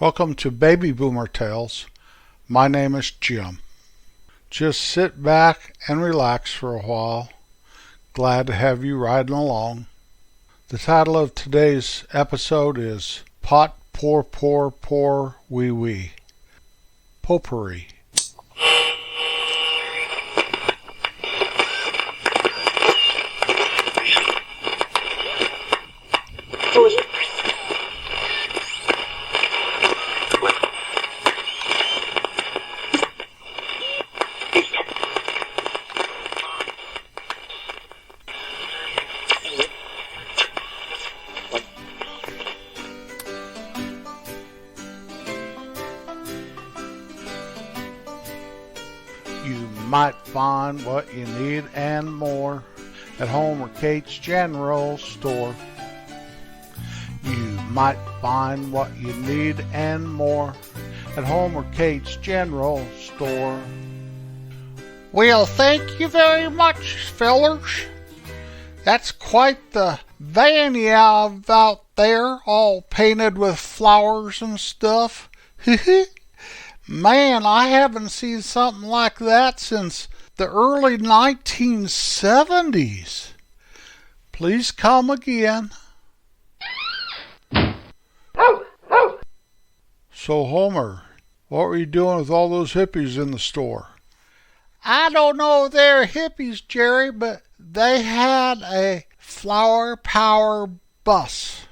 Welcome to Baby Boomer Tales. My name is Jim. Just sit back and relax for a while. Glad to have you riding along. The title of today's episode is Pot-pour-poor-pore-oui. Potpourri. You might find what you need and more at Homer Kate's General Store. You might find what you need and more at Homer Kate's General Store. Well, thank you very much, fellers. That's quite the van you have out there, all painted with flowers and stuff. Man, I haven't seen something like that since the early 1970s. Please come again. So, Homer, what were you doing with all those hippies in the store? I don't know if they're hippies, Jerry, but they had a flower power bus.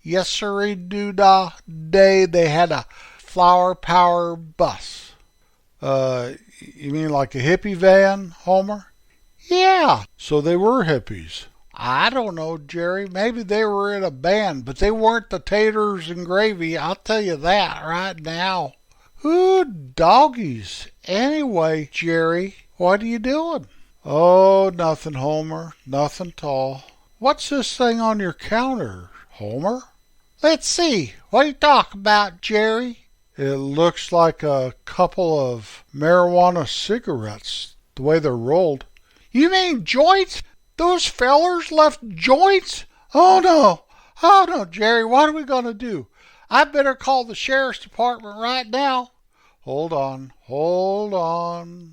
Yes, sirree, doo-dah day, they had a flower power bus. You mean like a hippie van, Homer? Yeah. So they were hippies. I don't know, Jerry. Maybe they were in a band, but they weren't the taters and gravy. I'll tell you that right now. Ooh, doggies. Anyway, Jerry, what are you doing? Oh, nothing, Homer. Nothing at all. What's this thing on your counter, Homer? Let's see. What are you talking about, Jerry? It looks like a couple of marijuana cigarettes, the way they're rolled. You mean joints? Those fellers left joints? Oh no, Jerry, what are we going to do? I better call the sheriff's department right now. Hold on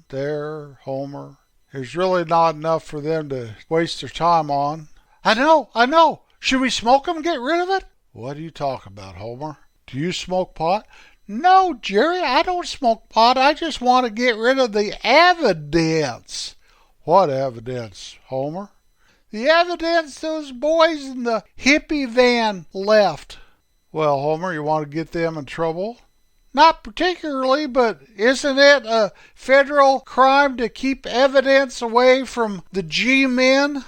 there, Homer. There's really not enough for them to waste their time on. I know. Should we smoke them and get rid of it? What are you talking about, Homer? Do you smoke pot? No, Jerry, I don't smoke pot. I just want to get rid of the evidence. What evidence, Homer? The evidence those boys in the hippie van left. Well, Homer, you want to get them in trouble? Not particularly, but isn't it a federal crime to keep evidence away from the G-men?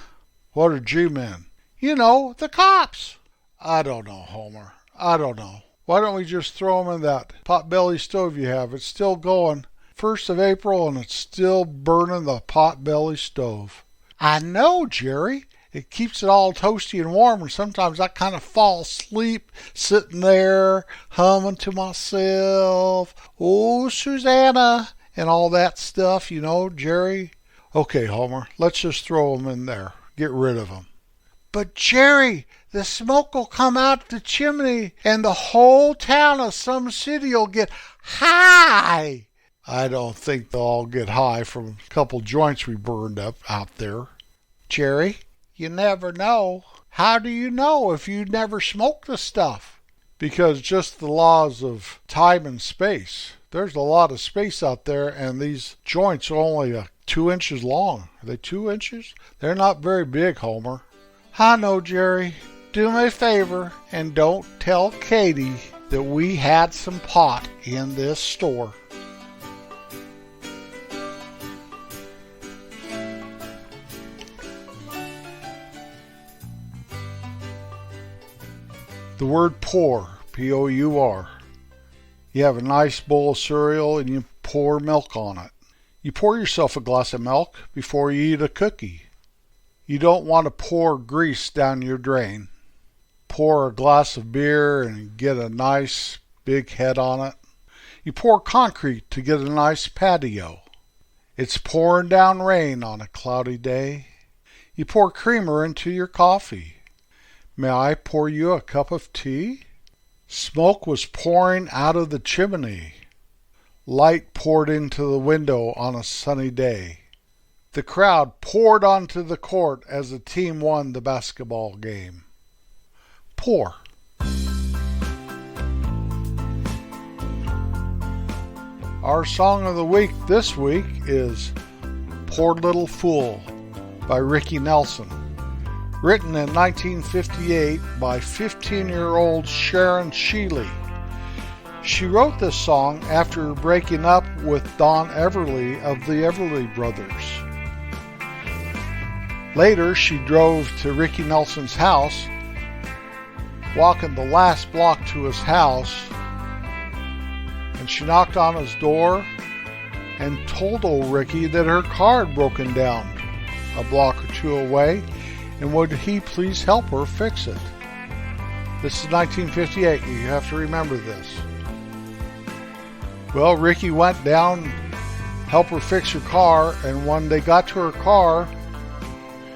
What are G-men? You know, the cops. I don't know, Homer. I don't know. Why don't we just throw them in that potbelly stove you have? It's still going. 1st of April and it's still burning the potbelly stove. I know, Jerry. It keeps it all toasty and warm, and sometimes I kind of fall asleep sitting there humming to myself. Oh, Susanna, and all that stuff, you know, Jerry. Okay, Homer, let's just throw them in there. Get rid of them. But, Jerry, the smoke will come out the chimney and the whole town of some city will get high. I don't think they'll all get high from a couple joints we burned up out there. Jerry, you never know. How do you know if you never smoked the stuff? Because just the laws of time and space. There's a lot of space out there, and these joints are only 2 inches long. Are they 2 inches? They're not very big, Homer. I know, Jerry. Do me a favor and don't tell Katie that we had some pot in this store. The word pour, P-O-U-R. You have a nice bowl of cereal and you pour milk on it. You pour yourself a glass of milk before you eat a cookie. You don't want to pour grease down your drain. Pour a glass of beer and get a nice big head on it. You pour concrete to get a nice patio. It's pouring down rain on a cloudy day. You pour creamer into your coffee. May I pour you a cup of tea? Smoke was pouring out of the chimney. Light poured into the window on a sunny day. The crowd poured onto the court as the team won the basketball game. Pour. Our song of the week this week is Poor Little Fool by Ricky Nelson. Written in 1958 by 15-year-old Sharon Sheely. She wrote this song after breaking up with Don Everly of the Everly Brothers. Later, she drove to Ricky Nelson's house, walking the last block to his house, and she knocked on his door and told old Ricky that her car had broken down a block or two away, and would he please help her fix it. This is 1958. You have to remember this. Well, Ricky went down, helped her fix her car, and when they got to her car,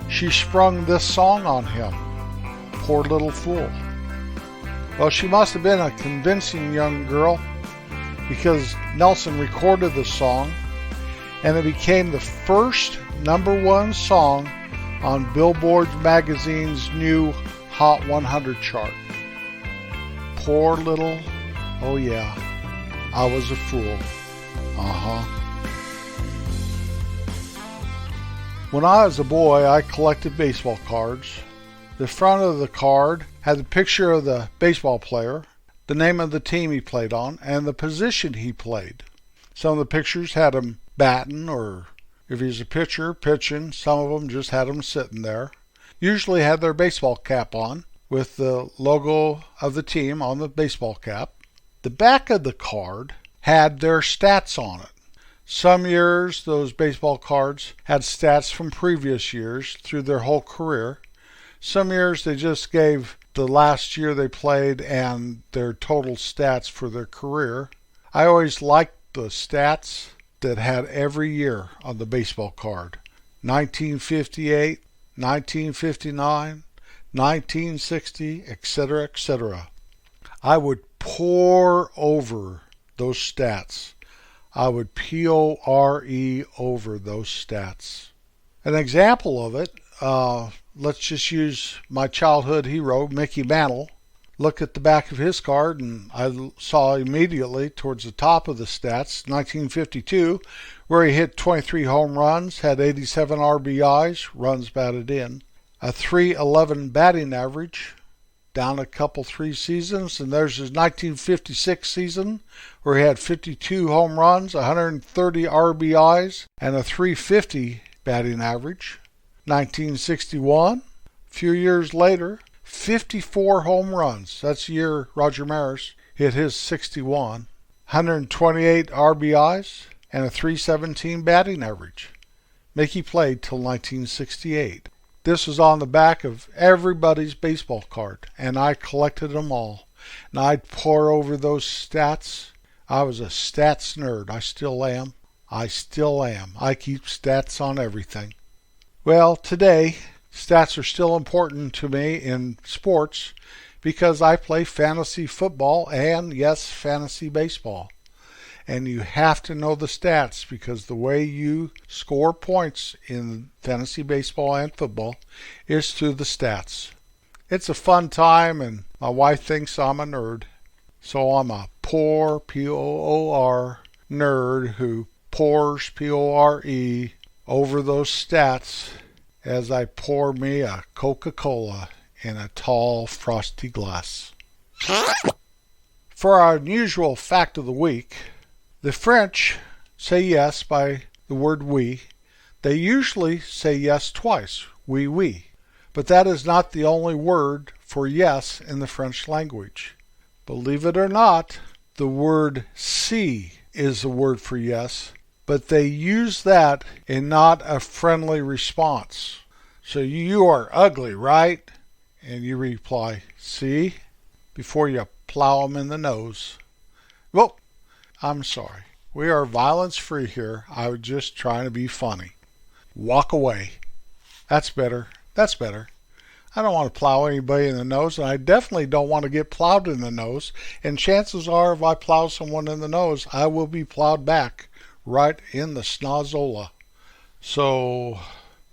she sprung this song on him, Poor Little Fool. Well, she must have been a convincing young girl, because Nelson recorded the song, and it became the first #1 song on Billboard magazine's new Hot 100 chart. Poor little, oh yeah, I was a fool. When I was a boy, I collected baseball cards. The front of the card had the picture of the baseball player, the name of the team he played on, and the position he played. Some of the pictures had him batting, or if he's a pitcher, pitching. Some of them just had him sitting there. Usually had their baseball cap on, with the logo of the team on the baseball cap. The back of the card had their stats on it. Some years, those baseball cards had stats from previous years through their whole career. Some years, they just gave the last year they played and their total stats for their career. I always liked the stats that had every year on the baseball card. 1958, 1959, 1960, etc., etc. I would pore over those stats. I would P-O-R-E over those stats. An example of it, let's just use my childhood hero, Mickey Mantle. Look at the back of his card, and I saw immediately towards the top of the stats, 1952, where he hit 23 home runs, had 87 RBIs, runs batted in, a .311 batting average, down a couple 3 seasons, and there's his 1956 season, where he had 52 home runs, 130 RBIs, and a .350 batting average. 1961, a few years later, 54 home runs. That's the year Roger Maris hit his 61. 128 RBIs and a .317 batting average. Mickey played till 1968. This was on the back of everybody's baseball card, and I collected them all. And I'd pour over those stats. I was a stats nerd. I still am. I keep stats on everything. Well, today, stats are still important to me in sports because I play fantasy football and, yes, fantasy baseball. And you have to know the stats because the way you score points in fantasy baseball and football is through the stats. It's a fun time, and my wife thinks I'm a nerd. So I'm a poor, P-O-O-R, nerd who pours, P-O-R-E, over those stats as I pour me a Coca-Cola in a tall, frosty glass. For our unusual fact of the week, the French say yes by the word oui. They usually say yes twice, oui, oui. But that is not the only word for yes in the French language. Believe it or not, the word si is the word for yes, but they use that in not a friendly response. So you are ugly, right? And you reply, si, before you plow them in the nose. Well, I'm sorry. We are violence-free here. I was just trying to be funny. Walk away. That's better. I don't want to plow anybody in the nose, and I definitely don't want to get plowed in the nose. And chances are, if I plow someone in the nose, I will be plowed back right in the snozola. So,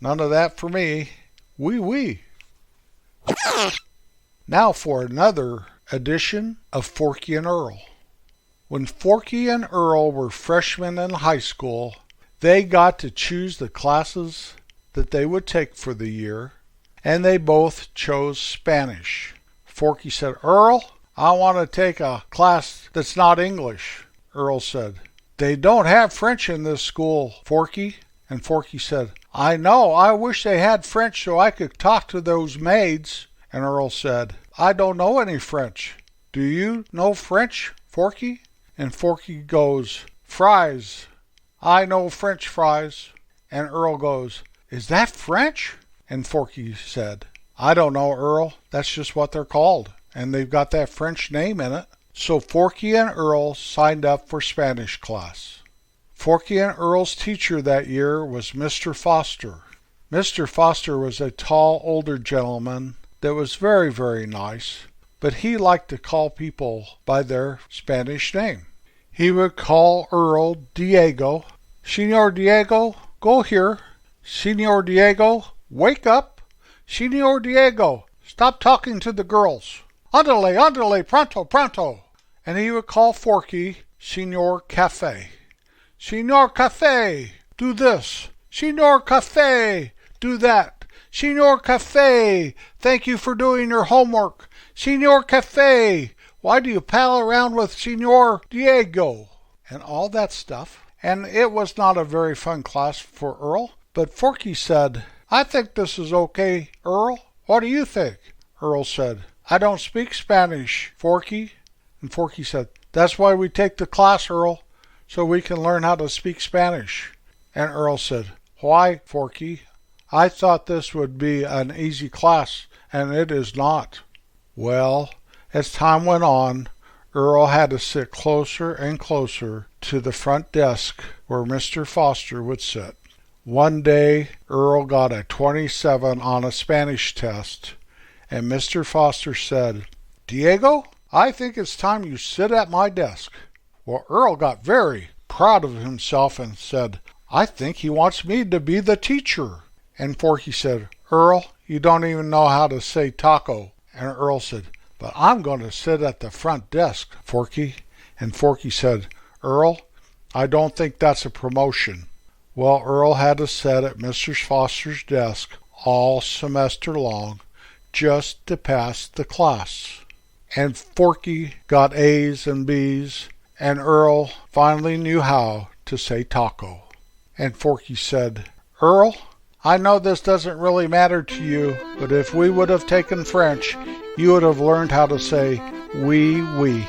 none of that for me. Wee wee. Now for another edition of Forky and Earl. When Forky and Earl were freshmen in high school, they got to choose the classes that they would take for the year, and they both chose Spanish. Forky said, Earl, I want to take a class that's not English. Earl said, they don't have French in this school, Forky. And Forky said, I know, I wish they had French so I could talk to those maids. And Earl said, I don't know any French. Do you know French, Forky? And Forky goes, fries. I know French fries. And Earl goes, is that French? And Forky said, I don't know, Earl. That's just what they're called. And they've got that French name in it. So Forky and Earl signed up for Spanish class. Forky and Earl's teacher that year was Mr. Foster. Mr. Foster was a tall, older gentleman that was very, very nice, but he liked to call people by their Spanish name. He would call Earl Diego. Señor Diego, go here. Señor Diego, wake up. Señor Diego, stop talking to the girls. Ándale, ándale, pronto, pronto. And he would call Forky Señor Café. Señor Café, do this. Señor Café, do that. Señor Café, thank you for doing your homework. Señor Café, why do you pal around with Señor Diego? And all that stuff. And it was not a very fun class for Earl. But Forky said, I think this is okay, Earl. What do you think? Earl said, I don't speak Spanish, Forky. And Forky said, that's why we take the class, Earl, so we can learn how to speak Spanish. And Earl said, why, Forky? I thought this would be an easy class, and it is not. Well, as time went on, Earl had to sit closer and closer to the front desk where Mr. Foster would sit. One day, Earl got a 27 on a Spanish test, and Mr. Foster said, Diego, I think it's time you sit at my desk. Well, Earl got very proud of himself and said, I think he wants me to be the teacher. And Forky said, Earl, you don't even know how to say taco. And Earl said, but I'm going to sit at the front desk, Forky. And Forky said, Earl, I don't think that's a promotion. Well, Earl had to sit at Mr. Foster's desk all semester long just to pass the class. And Forky got A's and B's, and Earl finally knew how to say taco. And Forky said, Earl, I know this doesn't really matter to you, but if we would have taken French, you would have learned how to say oui, oui.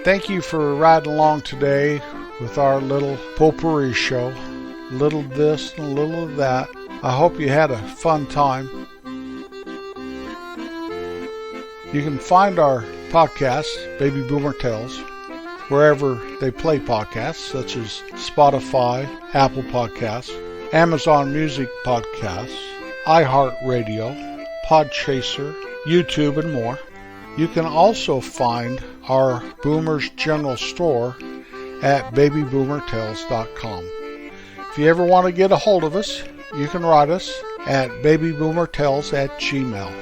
Thank you for riding along today with our little potpourri show. A little this and a little of that. I hope you had a fun time. You can find our podcast, Baby Boomer Tales, wherever they play podcasts, such as Spotify, Apple Podcasts, Amazon Music Podcasts, iHeartRadio, Podchaser, YouTube, and more. You can also find our Boomers General Store at babyboomertales.com. If you ever want to get a hold of us, you can write us at babyboomertales@gmail.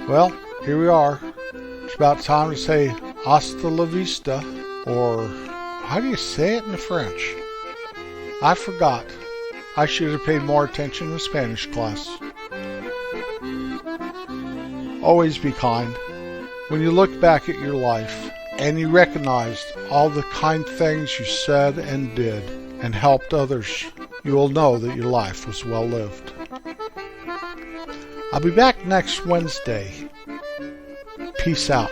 Well, here we are. It's about time to say hasta la vista, or how do you say it in French? I forgot. I should have paid more attention in Spanish class. Always be kind. When you look back at your life and you recognized all the kind things you said and did and helped others, you will know that your life was well lived. I'll be back next Wednesday. Peace out.